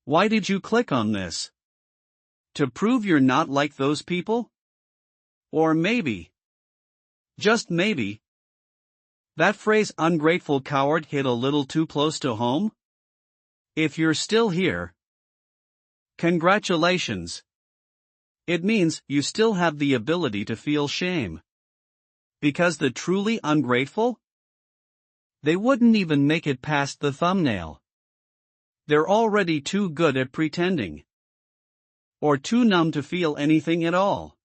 Why did you click on this? To prove you're not like those people? Or maybe, just maybe, that phrase ungrateful coward hit a little too close to home? If you're still here, congratulations. It means you still have the ability to feel shame. Because the truly ungrateful? They wouldn't even make it past the thumbnail. They're already too good at pretending. Or too numb to feel anything at all.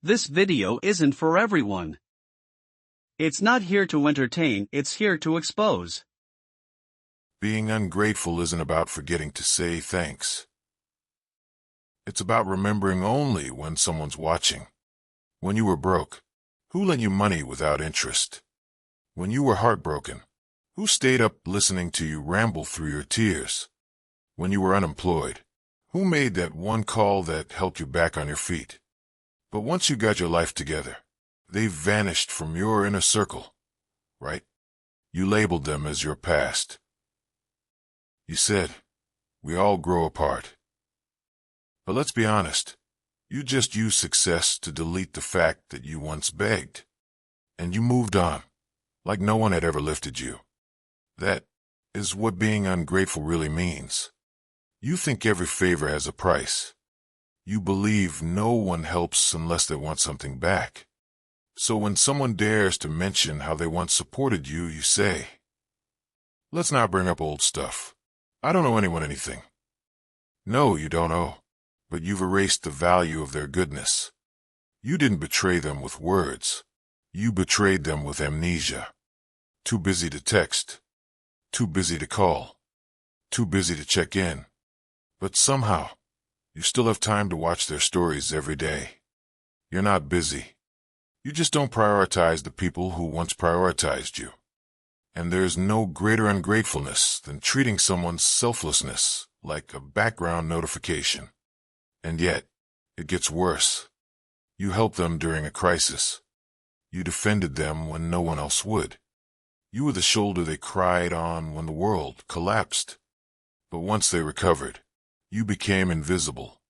This video isn't for everyone. It's not here to entertain, it's here to expose. Being ungrateful isn't about forgetting to say thanks. It's about remembering only when someone's watching. When you were broke, who lent you money without interest? When you were heartbroken, who stayed up listening to you ramble through your tears? When you were unemployed, who made that one call that helped you back on your feet? But once you got your life together, they vanished from your inner circle, right? You labeled them as your past. You said, we all grow apart. But let's be honest, you just used success to delete the fact that you once begged. And you moved on, like no one had ever lifted you. That is what being ungrateful really means. You think every favor has a price. You believe no one helps unless they want something back. So when someone dares to mention how they once supported you, you say, let's not bring up old stuff. I don't owe anyone anything. No, you don't owe, but you've erased the value of their goodness. You didn't betray them with words. You betrayed them with amnesia. Too busy to text. Too busy to call. Too busy to check in. But somehow, you still have time to watch their stories every day. You're not busy. You just don't prioritize the people who once prioritized you. And there's no greater ungratefulness than treating someone's selflessness like a background notification. And yet, it gets worse. You helped them during a crisis. You defended them when no one else would. You were the shoulder they cried on when the world collapsed. But once they recovered, you became invisible.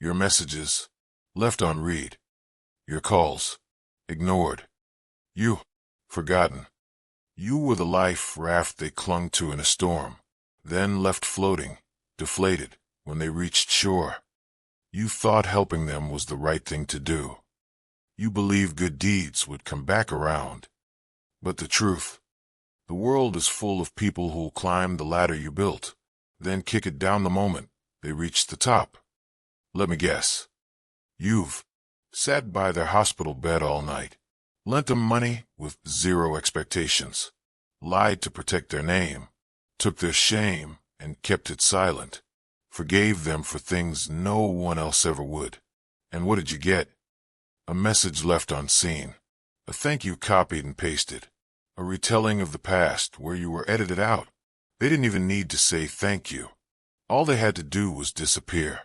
Your messages, left unread. Your calls, ignored. You, forgotten. You were the life raft they clung to in a storm, then left floating, deflated, when they reached shore. You thought helping them was the right thing to do. You believed good deeds would come back around. But the truth, the world is full of people who'll climb the ladder you built, then kick it down the moment they reach the top. Let me guess. You've sat by their hospital bed all night, lent them money with zero expectations, lied to protect their name, took their shame and kept it silent, forgave them for things no one else ever would. And what did you get? A message left unseen, a thank you copied and pasted, a retelling of the past where you were edited out. They didn't even need to say thank you. All they had to do was disappear,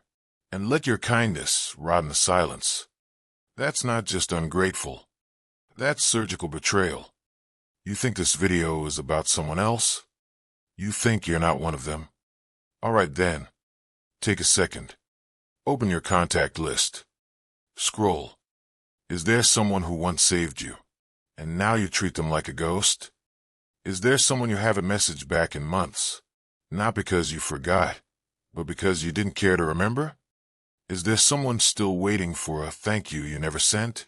and let your kindness rot in the silence. That's not just ungrateful. That's surgical betrayal. You think this video is about someone else? You think you're not one of them? All right then. Take a second. Open your contact list. Scroll. Is there someone who once saved you, and now you treat them like a ghost? Is there someone you haven't messaged back in months, not because you forgot, but because you didn't care to remember? Is there someone still waiting for a thank you never sent?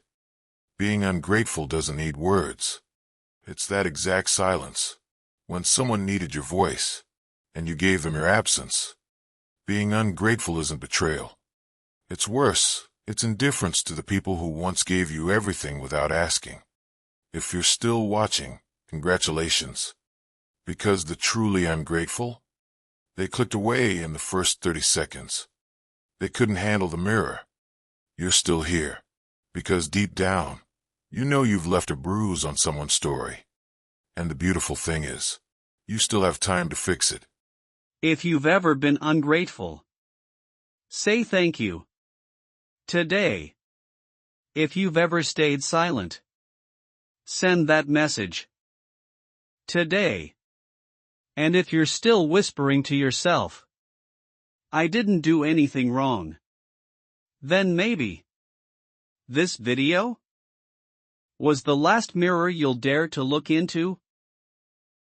Being ungrateful doesn't need words. It's that exact silence, when someone needed your voice, and you gave them your absence. Being ungrateful isn't betrayal. It's worse. It's indifference to the people who once gave you everything without asking. If you're still watching, congratulations. Because the truly ungrateful, they clicked away in the first 30 seconds. They couldn't handle the mirror. You're still here. Because deep down, you know you've left a bruise on someone's story. And the beautiful thing is, you still have time to fix it. If you've ever been ungrateful, say thank you. Today. If you've ever stayed silent, send that message. Today. And if you're still whispering to yourself, I didn't do anything wrong. Then maybe this video was the last mirror you'll dare to look into?